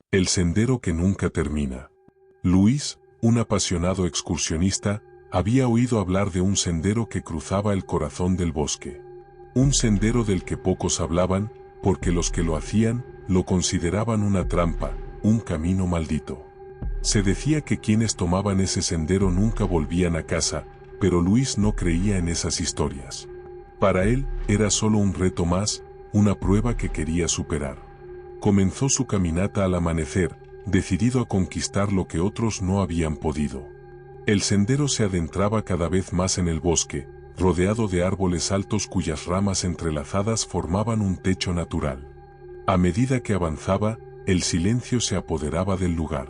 El sendero que nunca termina. Luis, un apasionado excursionista, había oído hablar de un sendero que cruzaba el corazón del bosque. Un sendero del que pocos hablaban, porque los que lo hacían, lo consideraban una trampa, un camino maldito. Se decía que quienes tomaban ese sendero nunca volvían a casa, pero Luis no creía en esas historias. Para él, era solo un reto más, una prueba que quería superar. Comenzó su caminata al amanecer, decidido a conquistar lo que otros no habían podido. El sendero se adentraba cada vez más en el bosque, rodeado de árboles altos cuyas ramas entrelazadas formaban un techo natural. A medida que avanzaba, el silencio se apoderaba del lugar.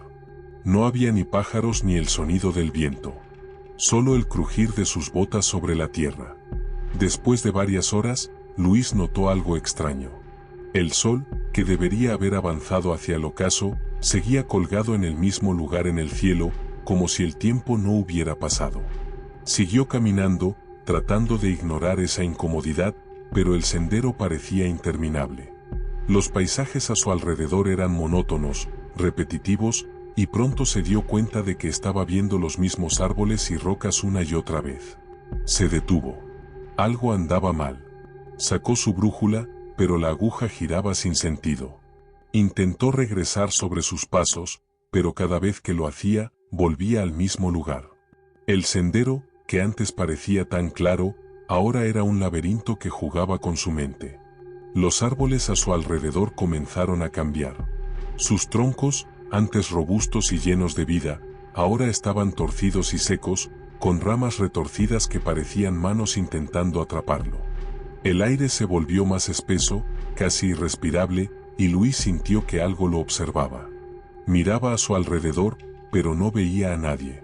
No había ni pájaros ni el sonido del viento. Solo el crujir de sus botas sobre la tierra. Después de varias horas, Luis notó algo extraño. El sol, que debería haber avanzado hacia el ocaso, seguía colgado en el mismo lugar en el cielo, como si el tiempo no hubiera pasado. Siguió caminando, tratando de ignorar esa incomodidad, pero el sendero parecía interminable. Los paisajes a su alrededor eran monótonos, repetitivos, y pronto se dio cuenta de que estaba viendo los mismos árboles y rocas una y otra vez. Se detuvo. Algo andaba mal. Sacó su brújula, pero la aguja giraba sin sentido. Intentó regresar sobre sus pasos, pero cada vez que lo hacía, volvía al mismo lugar. El sendero, que antes parecía tan claro, ahora era un laberinto que jugaba con su mente. Los árboles a su alrededor comenzaron a cambiar. Sus troncos, antes robustos y llenos de vida, ahora estaban torcidos y secos, con ramas retorcidas que parecían manos intentando atraparlo. El aire se volvió más espeso, casi irrespirable, y Luis sintió que algo lo observaba. Miraba a su alrededor, pero no veía a nadie.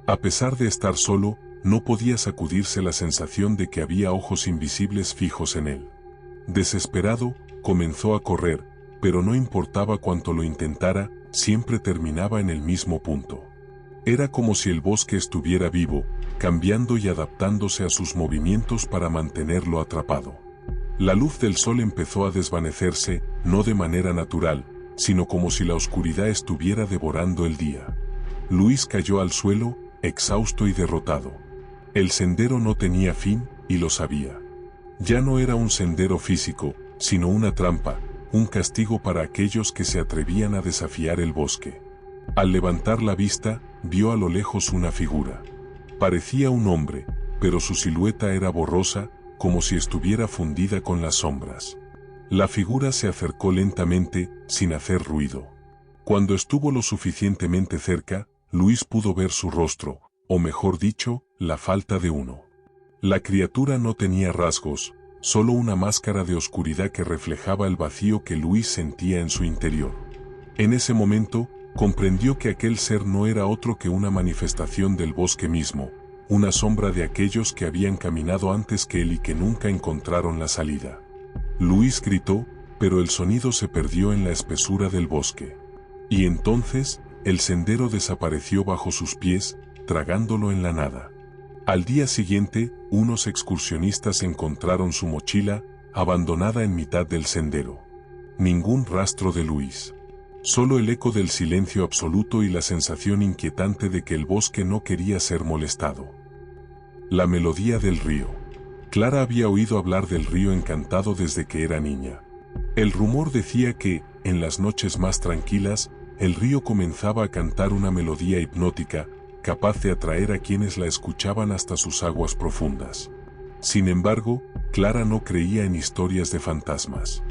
A pesar de estar solo, no podía sacudirse la sensación de que había ojos invisibles fijos en él. Desesperado, comenzó a correr, pero no importaba cuánto lo intentara, siempre terminaba en el mismo punto. Era como si el bosque estuviera vivo, cambiando y adaptándose a sus movimientos para mantenerlo atrapado. La luz del sol empezó a desvanecerse, no de manera natural, sino como si la oscuridad estuviera devorando el día. Luis cayó al suelo, exhausto y derrotado. El sendero no tenía fin, y lo sabía. Ya no era un sendero físico, sino una trampa, un castigo para aquellos que se atrevían a desafiar el bosque. Al levantar la vista, vio a lo lejos una figura. Parecía un hombre, pero su silueta era borrosa, como si estuviera fundida con las sombras. La figura se acercó lentamente, sin hacer ruido. Cuando estuvo lo suficientemente cerca, Luis pudo ver su rostro, o mejor dicho, la falta de uno. La criatura no tenía rasgos, solo una máscara de oscuridad que reflejaba el vacío que Luis sentía en su interior. En ese momento, comprendió que aquel ser no era otro que una manifestación del bosque mismo, una sombra de aquellos que habían caminado antes que él y que nunca encontraron la salida. Luis gritó, pero el sonido se perdió en la espesura del bosque. Y entonces, el sendero desapareció bajo sus pies, tragándolo en la nada. Al día siguiente, unos excursionistas encontraron su mochila, abandonada en mitad del sendero. Ningún rastro de Luis. Solo el eco del silencio absoluto y la sensación inquietante de que el bosque no quería ser molestado. La melodía del río. Clara había oído hablar del río encantado desde que era niña. El rumor decía que, en las noches más tranquilas, el río comenzaba a cantar una melodía hipnótica, capaz de atraer a quienes la escuchaban hasta sus aguas profundas. Sin embargo, Clara no creía en historias de fantasmas.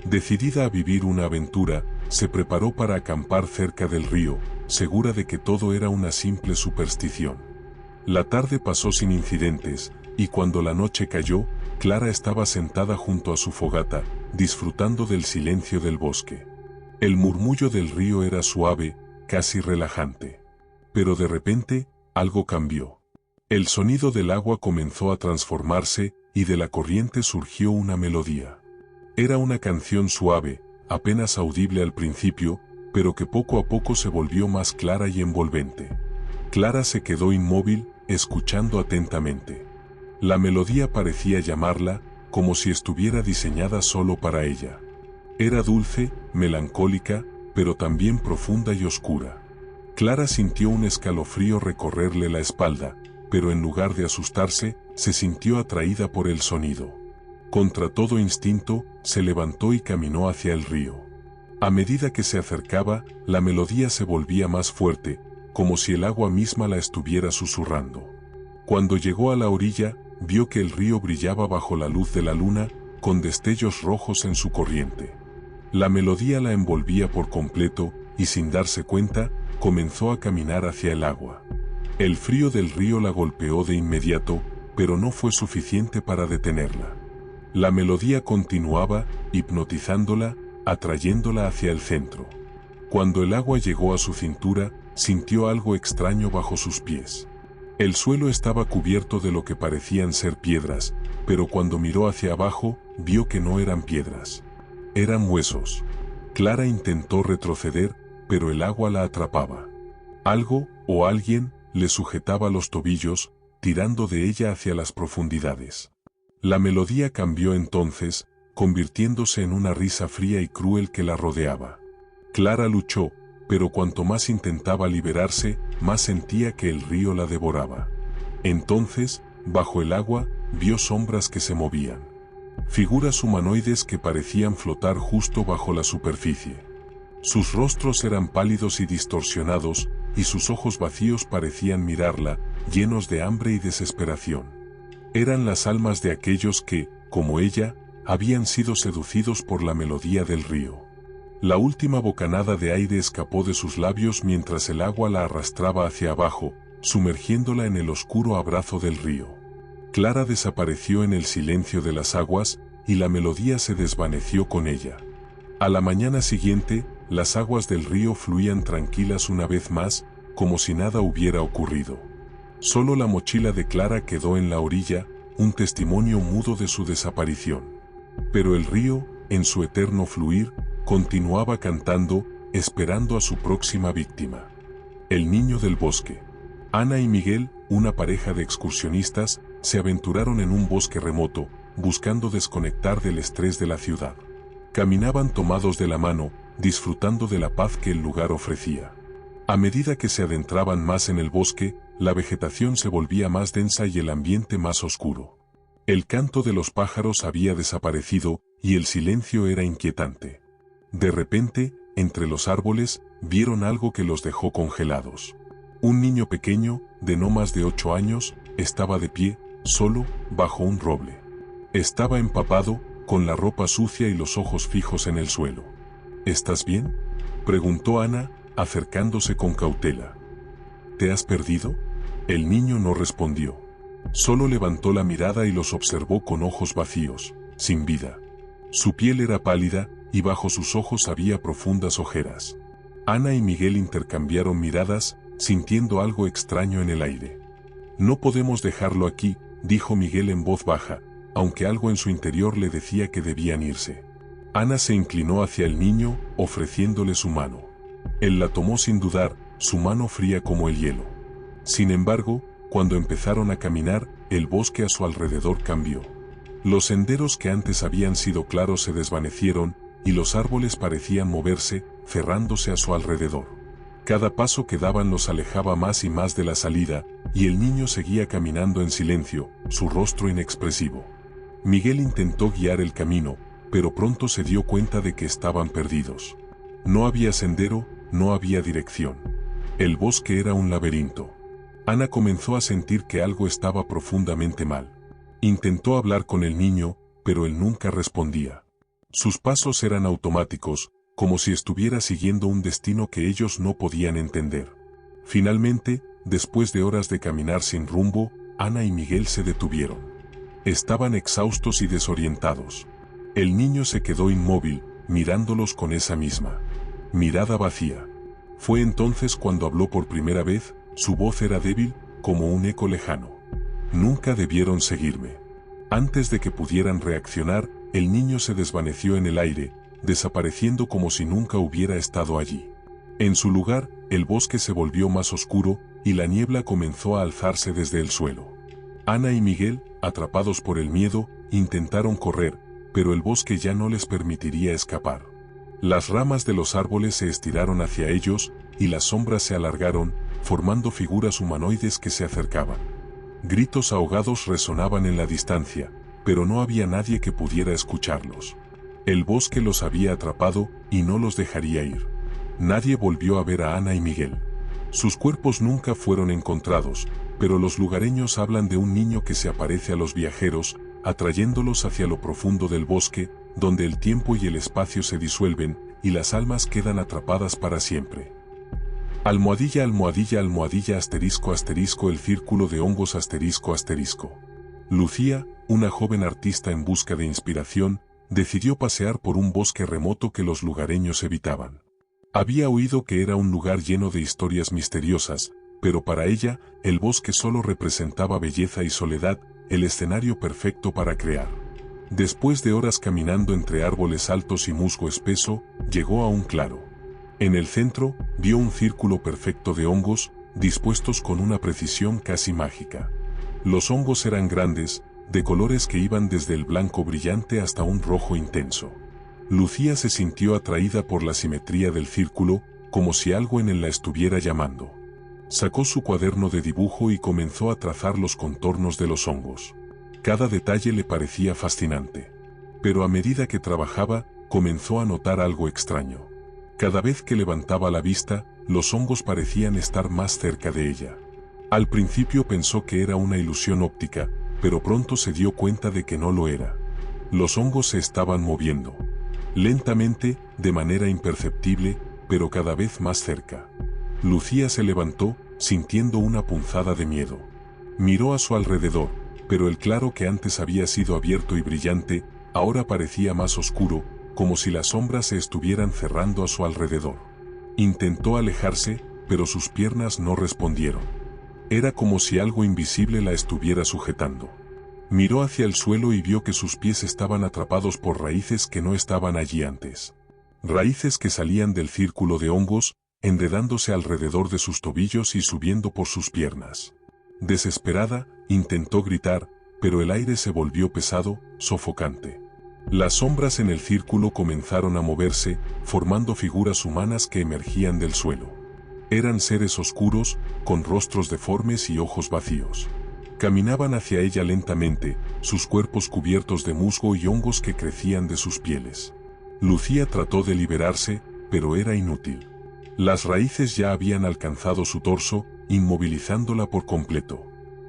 Decidida a vivir una aventura, se preparó para acampar cerca del río, segura de que todo era una simple superstición. La tarde pasó sin incidentes, y cuando la noche cayó, Clara estaba sentada junto a su fogata, disfrutando del silencio del bosque. El murmullo del río era suave, casi relajante. Pero de repente, algo cambió. El sonido del agua comenzó a transformarse, y de la corriente surgió una melodía. Era una canción suave, apenas audible al principio, pero que poco a poco se volvió más clara y envolvente. Clara se quedó inmóvil, escuchando atentamente. La melodía parecía llamarla, como si estuviera diseñada solo para ella. Era dulce, melancólica, pero también profunda y oscura. Clara sintió un escalofrío recorrerle la espalda, pero en lugar de asustarse, se sintió atraída por el sonido. Contra todo instinto, se levantó y caminó hacia el río. A medida que se acercaba, la melodía se volvía más fuerte, como si el agua misma la estuviera susurrando. Cuando llegó a la orilla, vio que el río brillaba bajo la luz de la luna, con destellos rojos en su corriente. La melodía la envolvía por completo, y sin darse cuenta, comenzó a caminar hacia el agua. El frío del río la golpeó de inmediato, pero no fue suficiente para detenerla. La melodía continuaba, hipnotizándola, atrayéndola hacia el centro. Cuando el agua llegó a su cintura, sintió algo extraño bajo sus pies. El suelo estaba cubierto de lo que parecían ser piedras, pero cuando miró hacia abajo, vio que no eran piedras. Eran huesos. Clara intentó retroceder, pero el agua la atrapaba. Algo, o alguien, le sujetaba los tobillos, tirando de ella hacia las profundidades. La melodía cambió entonces, convirtiéndose en una risa fría y cruel que la rodeaba. Clara luchó, pero cuanto más intentaba liberarse, más sentía que el río la devoraba. Entonces, bajo el agua, vio sombras que se movían. Figuras humanoides que parecían flotar justo bajo la superficie. Sus rostros eran pálidos y distorsionados, y sus ojos vacíos parecían mirarla, llenos de hambre y desesperación. Eran las almas de aquellos que, como ella, habían sido seducidos por la melodía del río. La última bocanada de aire escapó de sus labios mientras el agua la arrastraba hacia abajo, sumergiéndola en el oscuro abrazo del río. Clara desapareció en el silencio de las aguas, y la melodía se desvaneció con ella. A la mañana siguiente, las aguas del río fluían tranquilas una vez más, como si nada hubiera ocurrido. Solo la mochila de Clara quedó en la orilla, un testimonio mudo de su desaparición. Pero el río, en su eterno fluir, continuaba cantando, esperando a su próxima víctima. El niño del bosque. Ana y Miguel, una pareja de excursionistas, se aventuraron en un bosque remoto, buscando desconectar del estrés de la ciudad. Caminaban tomados de la mano, disfrutando de la paz que el lugar ofrecía. A medida que se adentraban más en el bosque, la vegetación se volvía más densa y el ambiente más oscuro. El canto de los pájaros había desaparecido, y el silencio era inquietante. De repente, entre los árboles, vieron algo que los dejó congelados. Un niño pequeño, de no más de 8 años, estaba de pie, solo, bajo un roble. Estaba empapado, con la ropa sucia y los ojos fijos en el suelo. ¿Estás bien?, preguntó Ana, acercándose con cautela. ¿Te has perdido? El niño no respondió. Solo levantó la mirada y los observó con ojos vacíos, sin vida. Su piel era pálida, y bajo sus ojos había profundas ojeras. Ana y Miguel intercambiaron miradas, sintiendo algo extraño en el aire. No podemos dejarlo aquí, dijo Miguel en voz baja, aunque algo en su interior le decía que debían irse. Ana se inclinó hacia el niño, ofreciéndole su mano. Él la tomó sin dudar, su mano fría como el hielo. Sin embargo, cuando empezaron a caminar, el bosque a su alrededor cambió. Los senderos que antes habían sido claros se desvanecieron, y los árboles parecían moverse, cerrándose a su alrededor. Cada paso que daban los alejaba más y más de la salida, y el niño seguía caminando en silencio, su rostro inexpresivo. Miguel intentó guiar el camino, pero pronto se dio cuenta de que estaban perdidos. No había sendero, no había dirección. El bosque era un laberinto. Ana comenzó a sentir que algo estaba profundamente mal. Intentó hablar con el niño, pero él nunca respondía. Sus pasos eran automáticos, como si estuviera siguiendo un destino que ellos no podían entender. Finalmente, después de horas de caminar sin rumbo, Ana y Miguel se detuvieron. Estaban exhaustos y desorientados. El niño se quedó inmóvil, mirándolos con esa misma mirada vacía. Fue entonces cuando habló por primera vez, su voz era débil, como un eco lejano. Nunca debieron seguirme. Antes de que pudieran reaccionar, el niño se desvaneció en el aire, desapareciendo como si nunca hubiera estado allí. En su lugar, el bosque se volvió más oscuro, y la niebla comenzó a alzarse desde el suelo. Ana y Miguel, atrapados por el miedo, intentaron correr, pero el bosque ya no les permitiría escapar. Las ramas de los árboles se estiraron hacia ellos, y las sombras se alargaron, formando figuras humanoides que se acercaban. Gritos ahogados resonaban en la distancia, pero no había nadie que pudiera escucharlos. El bosque los había atrapado, y no los dejaría ir. Nadie volvió a ver a Ana y Miguel. Sus cuerpos nunca fueron encontrados, pero los lugareños hablan de un niño que se aparece a los viajeros, atrayéndolos hacia lo profundo del bosque, donde el tiempo y el espacio se disuelven, y las almas quedan atrapadas para siempre. Almohadilla, almohadilla, almohadilla, asterisco, asterisco, el círculo de hongos, asterisco, asterisco. Lucía, una joven artista en busca de inspiración, decidió pasear por un bosque remoto que los lugareños evitaban. Había oído que era un lugar lleno de historias misteriosas, pero para ella, el bosque solo representaba belleza y soledad, el escenario perfecto para crear. Después de horas caminando entre árboles altos y musgo espeso, llegó a un claro. En el centro, vio un círculo perfecto de hongos, dispuestos con una precisión casi mágica. Los hongos eran grandes, de colores que iban desde el blanco brillante hasta un rojo intenso. Lucía se sintió atraída por la simetría del círculo, como si algo en él la estuviera llamando. Sacó su cuaderno de dibujo y comenzó a trazar los contornos de los hongos. Cada detalle le parecía fascinante. Pero a medida que trabajaba, comenzó a notar algo extraño. Cada vez que levantaba la vista, los hongos parecían estar más cerca de ella. Al principio pensó que era una ilusión óptica, pero pronto se dio cuenta de que no lo era. Los hongos se estaban moviendo. Lentamente, de manera imperceptible, pero cada vez más cerca. Lucía se levantó, sintiendo una punzada de miedo. Miró a su alrededor, pero el claro que antes había sido abierto y brillante, ahora parecía más oscuro, como si las sombras se estuvieran cerrando a su alrededor. Intentó alejarse, pero sus piernas no respondieron. Era como si algo invisible la estuviera sujetando. Miró hacia el suelo y vio que sus pies estaban atrapados por raíces que no estaban allí antes. Raíces que salían del círculo de hongos, enredándose alrededor de sus tobillos y subiendo por sus piernas. Desesperada, intentó gritar, pero el aire se volvió pesado, sofocante. Las sombras en el círculo comenzaron a moverse, formando figuras humanas que emergían del suelo. Eran seres oscuros, con rostros deformes y ojos vacíos. Caminaban hacia ella lentamente, sus cuerpos cubiertos de musgo y hongos que crecían de sus pieles. Lucía trató de liberarse, pero era inútil. Las raíces ya habían alcanzado su torso, inmovilizándola por completo.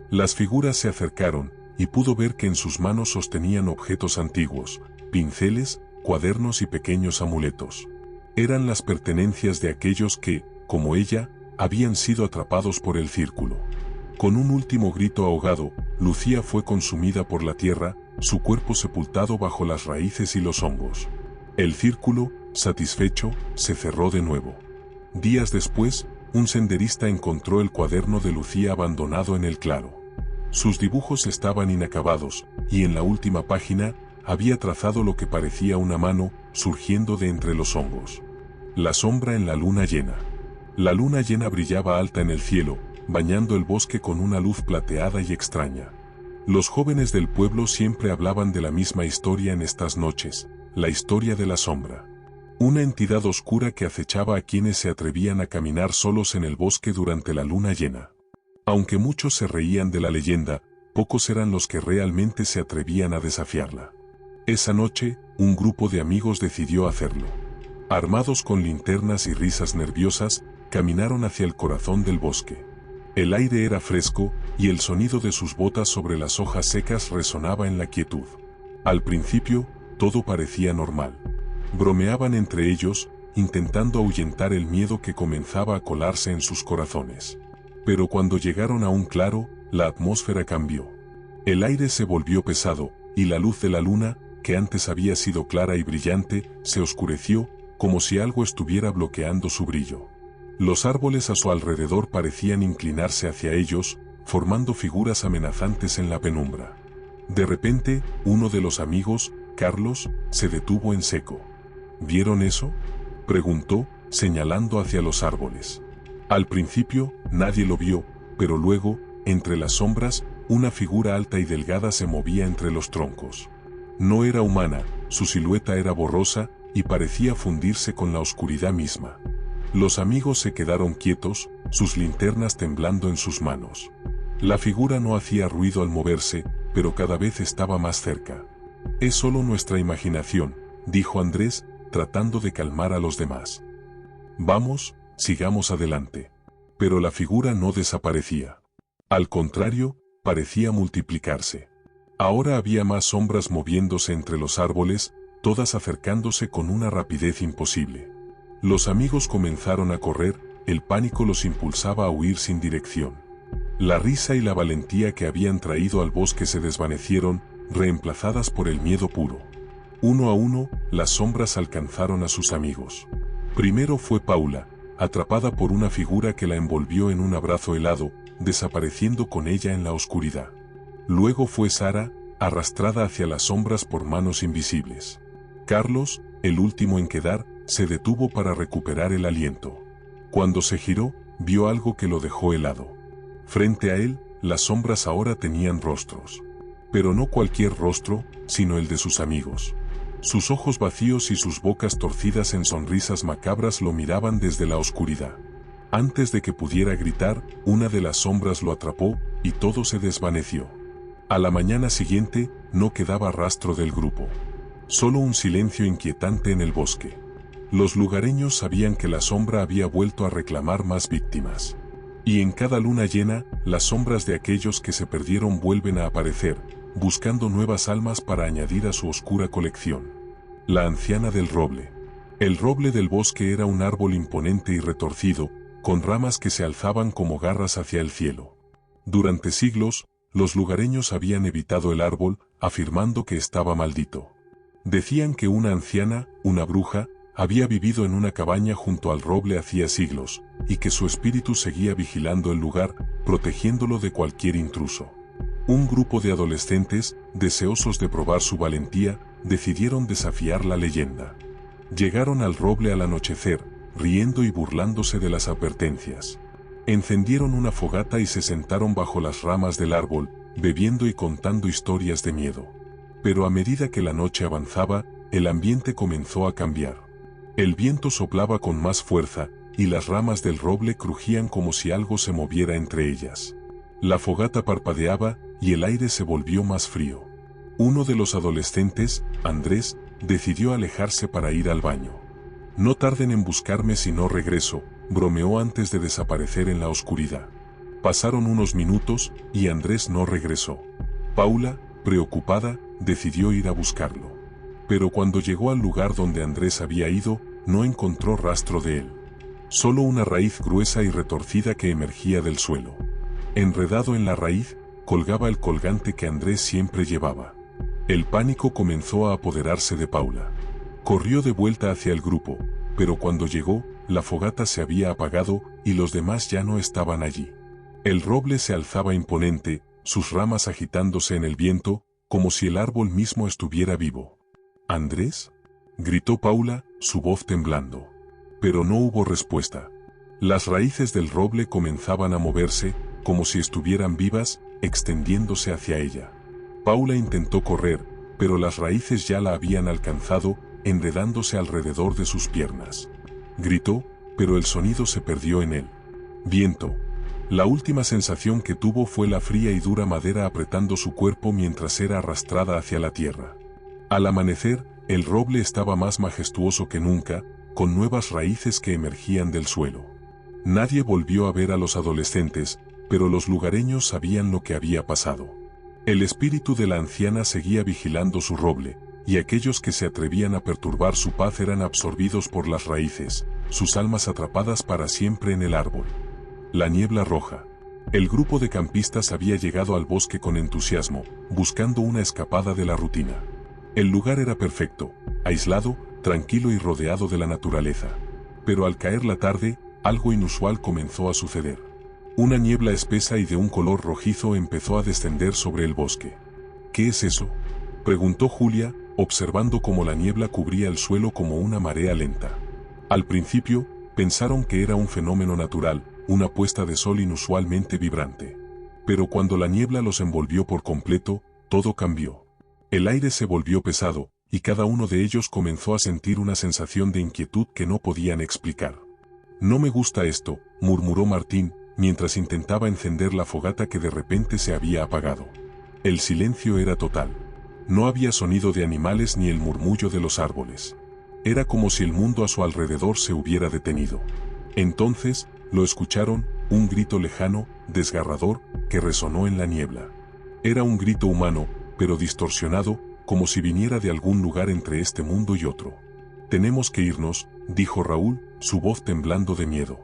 Las figuras se acercaron, y pudo ver que en sus manos sostenían objetos antiguos, pinceles, cuadernos y pequeños amuletos. Eran las pertenencias de aquellos que, como ella, habían sido atrapados por el círculo. Con un último grito ahogado, Lucía fue consumida por la tierra, su cuerpo sepultado bajo las raíces y los hongos. El círculo, satisfecho, se cerró de nuevo. Días después, un senderista encontró el cuaderno de Lucía abandonado en el claro. Sus dibujos estaban inacabados, y en la última página, había trazado lo que parecía una mano, surgiendo de entre los hongos. La sombra en la luna llena. La luna llena brillaba alta en el cielo, bañando el bosque con una luz plateada y extraña. Los jóvenes del pueblo siempre hablaban de la misma historia en estas noches, la historia de la sombra. Una entidad oscura que acechaba a quienes se atrevían a caminar solos en el bosque durante la luna llena. Aunque muchos se reían de la leyenda, pocos eran los que realmente se atrevían a desafiarla. Esa noche, un grupo de amigos decidió hacerlo. Armados con linternas y risas nerviosas, caminaron hacia el corazón del bosque. El aire era fresco, y el sonido de sus botas sobre las hojas secas resonaba en la quietud. Al principio, todo parecía normal. Bromeaban entre ellos, intentando ahuyentar el miedo que comenzaba a colarse en sus corazones. Pero cuando llegaron a un claro, la atmósfera cambió. El aire se volvió pesado, y la luz de la luna, que antes había sido clara y brillante, se oscureció, como si algo estuviera bloqueando su brillo. Los árboles a su alrededor parecían inclinarse hacia ellos, formando figuras amenazantes en la penumbra. De repente, uno de los amigos, Carlos, se detuvo en seco. ¿Vieron eso?, preguntó, señalando hacia los árboles. Al principio, nadie lo vio, pero luego, entre las sombras, una figura alta y delgada se movía entre los troncos. No era humana, su silueta era borrosa, y parecía fundirse con la oscuridad misma. Los amigos se quedaron quietos, sus linternas temblando en sus manos. La figura no hacía ruido al moverse, pero cada vez estaba más cerca. «Es solo nuestra imaginación», dijo Andrés, tratando de calmar a los demás. «Vamos, sigamos adelante». Pero la figura no desaparecía. Al contrario, parecía multiplicarse. Ahora había más sombras moviéndose entre los árboles, todas acercándose con una rapidez imposible. Los amigos comenzaron a correr, el pánico los impulsaba a huir sin dirección. La risa y la valentía que habían traído al bosque se desvanecieron, reemplazadas por el miedo puro. Uno a uno, las sombras alcanzaron a sus amigos. Primero fue Paula, atrapada por una figura que la envolvió en un abrazo helado, desapareciendo con ella en la oscuridad. Luego fue Sara, arrastrada hacia las sombras por manos invisibles. Carlos, el último en quedar, se detuvo para recuperar el aliento. Cuando se giró, vio algo que lo dejó helado. Frente a él, las sombras ahora tenían rostros. Pero no cualquier rostro, sino el de sus amigos. Sus ojos vacíos y sus bocas torcidas en sonrisas macabras lo miraban desde la oscuridad. Antes de que pudiera gritar, una de las sombras lo atrapó, y todo se desvaneció. A la mañana siguiente, no quedaba rastro del grupo. Solo un silencio inquietante en el bosque. Los lugareños sabían que la sombra había vuelto a reclamar más víctimas. Y en cada luna llena, las sombras de aquellos que se perdieron vuelven a aparecer, buscando nuevas almas para añadir a su oscura colección. La anciana del roble. El roble del bosque era un árbol imponente y retorcido, con ramas que se alzaban como garras hacia el cielo. Durante siglos, los lugareños habían evitado el árbol, afirmando que estaba maldito. Decían que una anciana, una bruja, había vivido en una cabaña junto al roble hacía siglos, y que su espíritu seguía vigilando el lugar, protegiéndolo de cualquier intruso. Un grupo de adolescentes, deseosos de probar su valentía, decidieron desafiar la leyenda. Llegaron al roble al anochecer, riendo y burlándose de las advertencias. Encendieron una fogata y se sentaron bajo las ramas del árbol, bebiendo y contando historias de miedo. Pero a medida que la noche avanzaba, el ambiente comenzó a cambiar. El viento soplaba con más fuerza, y las ramas del roble crujían como si algo se moviera entre ellas. La fogata parpadeaba, y el aire se volvió más frío. Uno de los adolescentes, Andrés, decidió alejarse para ir al baño. «No tarden en buscarme si no regreso», bromeó antes de desaparecer en la oscuridad. Pasaron unos minutos, y Andrés no regresó. Paula, preocupada, decidió ir a buscarlo. Pero cuando llegó al lugar donde Andrés había ido, no encontró rastro de él. Solo una raíz gruesa y retorcida que emergía del suelo. Enredado en la raíz, colgaba el colgante que Andrés siempre llevaba. El pánico comenzó a apoderarse de Paula. Corrió de vuelta hacia el grupo, pero cuando llegó, la fogata se había apagado y los demás ya no estaban allí. El roble se alzaba imponente, sus ramas agitándose en el viento, como si el árbol mismo estuviera vivo. «¿Andrés?», gritó Paula, su voz temblando. Pero no hubo respuesta. Las raíces del roble comenzaban a moverse, como si estuvieran vivas, extendiéndose hacia ella. Paula intentó correr, pero las raíces ya la habían alcanzado, enredándose alrededor de sus piernas. Gritó, pero el sonido se perdió en el viento. La última sensación que tuvo fue la fría y dura madera apretando su cuerpo mientras era arrastrada hacia la tierra. Al amanecer, el roble estaba más majestuoso que nunca, con nuevas raíces que emergían del suelo. Nadie volvió a ver a los adolescentes, pero los lugareños sabían lo que había pasado. El espíritu de la anciana seguía vigilando su roble, y aquellos que se atrevían a perturbar su paz eran absorbidos por las raíces, sus almas atrapadas para siempre en el árbol. La niebla roja. El grupo de campistas había llegado al bosque con entusiasmo, buscando una escapada de la rutina. El lugar era perfecto, aislado, tranquilo y rodeado de la naturaleza. Pero al caer la tarde, algo inusual comenzó a suceder. Una niebla espesa y de un color rojizo empezó a descender sobre el bosque. «¿Qué es eso?», preguntó Julia, observando cómo la niebla cubría el suelo como una marea lenta. Al principio, pensaron que era un fenómeno natural, una puesta de sol inusualmente vibrante. Pero cuando la niebla los envolvió por completo, todo cambió. El aire se volvió pesado, y cada uno de ellos comenzó a sentir una sensación de inquietud que no podían explicar. «No me gusta esto», murmuró Martín, mientras intentaba encender la fogata que de repente se había apagado. El silencio era total. No había sonido de animales ni el murmullo de los árboles. Era como si el mundo a su alrededor se hubiera detenido. Entonces, lo escucharon, un grito lejano, desgarrador, que resonó en la niebla. Era un grito humano, pero distorsionado, como si viniera de algún lugar entre este mundo y otro. «Tenemos que irnos», dijo Raúl, su voz temblando de miedo.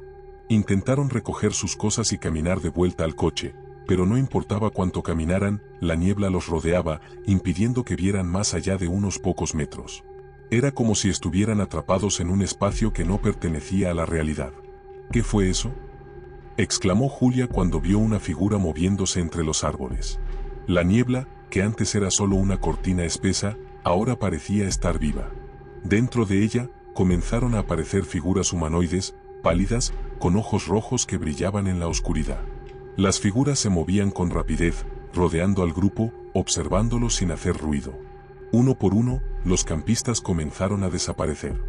Intentaron recoger sus cosas y caminar de vuelta al coche, pero no importaba cuánto caminaran, la niebla los rodeaba, impidiendo que vieran más allá de unos pocos metros. Era como si estuvieran atrapados en un espacio que no pertenecía a la realidad. «¿Qué fue eso?», exclamó Julia cuando vio una figura moviéndose entre los árboles. La niebla, que antes era solo una cortina espesa, ahora parecía estar viva. Dentro de ella, comenzaron a aparecer figuras humanoides, pálidas, con ojos rojos que brillaban en la oscuridad. Las figuras se movían con rapidez, rodeando al grupo, observándolos sin hacer ruido. Uno por uno, los campistas comenzaron a desaparecer.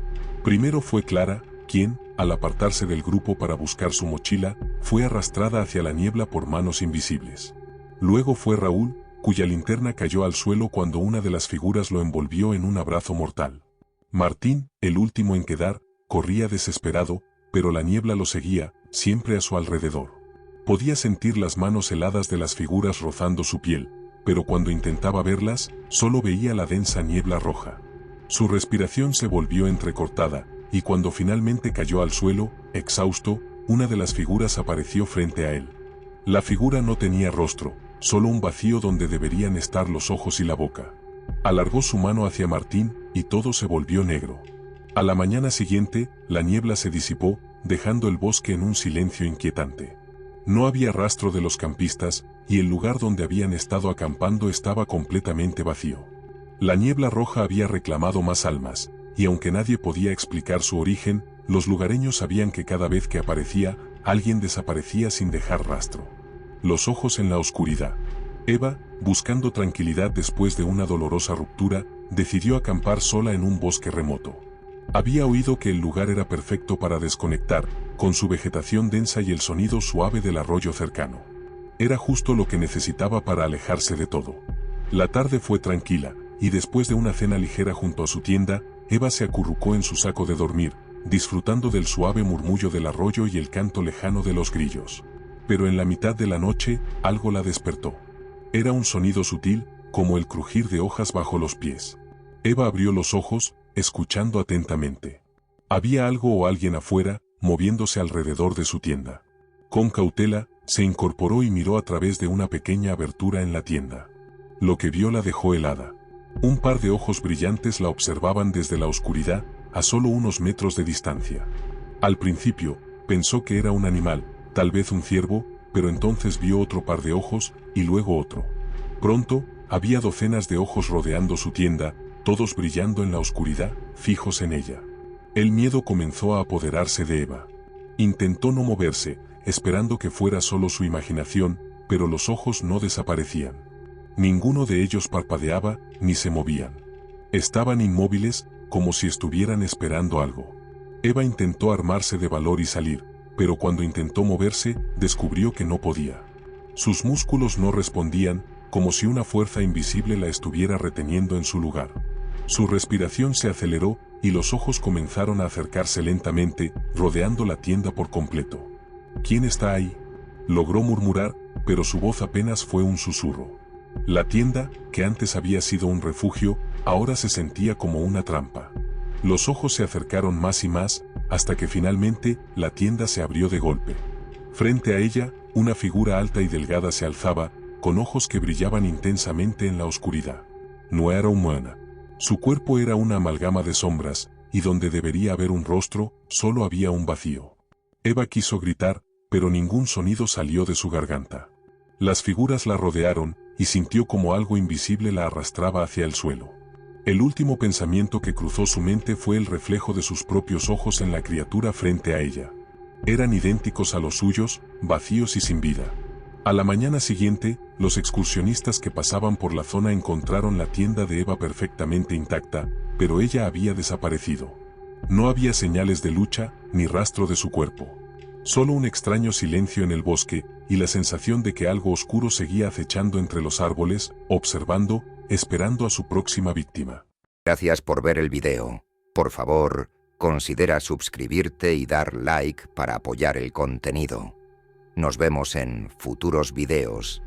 Primero fue Clara, quien, al apartarse del grupo para buscar su mochila, fue arrastrada hacia la niebla por manos invisibles. Luego fue Raúl, cuya linterna cayó al suelo cuando una de las figuras lo envolvió en un abrazo mortal. Martín, el último en quedar, corría desesperado, pero la niebla lo seguía, siempre a su alrededor. Podía sentir las manos heladas de las figuras rozando su piel, pero cuando intentaba verlas, solo veía la densa niebla roja. Su respiración se volvió entrecortada, y cuando finalmente cayó al suelo, exhausto, una de las figuras apareció frente a él. La figura no tenía rostro, solo un vacío donde deberían estar los ojos y la boca. Alargó su mano hacia Martín, y todo se volvió negro. A la mañana siguiente, la niebla se disipó, dejando el bosque en un silencio inquietante. No había rastro de los campistas, y el lugar donde habían estado acampando estaba completamente vacío. La niebla roja había reclamado más almas, y aunque nadie podía explicar su origen, los lugareños sabían que cada vez que aparecía, alguien desaparecía sin dejar rastro. Los ojos en la oscuridad. Eva, buscando tranquilidad después de una dolorosa ruptura, decidió acampar sola en un bosque remoto. Había oído que el lugar era perfecto para desconectar, con su vegetación densa y el sonido suave del arroyo cercano. Era justo lo que necesitaba para alejarse de todo. La tarde fue tranquila, y después de una cena ligera junto a su tienda, Eva se acurrucó en su saco de dormir, disfrutando del suave murmullo del arroyo y el canto lejano de los grillos. Pero en la mitad de la noche, algo la despertó. Era un sonido sutil, como el crujir de hojas bajo los pies. Eva abrió los ojos, escuchando atentamente. Había algo o alguien afuera, moviéndose alrededor de su tienda. Con cautela, se incorporó y miró a través de una pequeña abertura en la tienda. Lo que vio la dejó helada. Un par de ojos brillantes la observaban desde la oscuridad, a solo unos metros de distancia. Al principio, pensó que era un animal, tal vez un ciervo, pero entonces vio otro par de ojos, y luego otro. Pronto, había docenas de ojos rodeando su tienda, todos brillando en la oscuridad, fijos en ella. El miedo comenzó a apoderarse de Eva. Intentó no moverse, esperando que fuera solo su imaginación, pero los ojos no desaparecían. Ninguno de ellos parpadeaba, ni se movían. Estaban inmóviles, como si estuvieran esperando algo. Eva intentó armarse de valor y salir, pero cuando intentó moverse, descubrió que no podía. Sus músculos no respondían, como si una fuerza invisible la estuviera reteniendo en su lugar. Su respiración se aceleró, y los ojos comenzaron a acercarse lentamente, rodeando la tienda por completo. «¿Quién está ahí?», logró murmurar, pero su voz apenas fue un susurro. La tienda, que antes había sido un refugio, ahora se sentía como una trampa. Los ojos se acercaron más y más, hasta que finalmente, la tienda se abrió de golpe. Frente a ella, una figura alta y delgada se alzaba, con ojos que brillaban intensamente en la oscuridad. No era humana. Su cuerpo era una amalgama de sombras, y donde debería haber un rostro, solo había un vacío. Eva quiso gritar, pero ningún sonido salió de su garganta. Las figuras la rodearon, y sintió como algo invisible la arrastraba hacia el suelo. El último pensamiento que cruzó su mente fue el reflejo de sus propios ojos en la criatura frente a ella. Eran idénticos a los suyos, vacíos y sin vida. A la mañana siguiente, los excursionistas que pasaban por la zona encontraron la tienda de Eva perfectamente intacta, pero ella había desaparecido. No había señales de lucha, ni rastro de su cuerpo. Solo un extraño silencio en el bosque, y la sensación de que algo oscuro seguía acechando entre los árboles, observando, esperando a su próxima víctima. Gracias por ver el video. Por favor, considera suscribirte y dar like para apoyar el contenido. Nos vemos en futuros videos.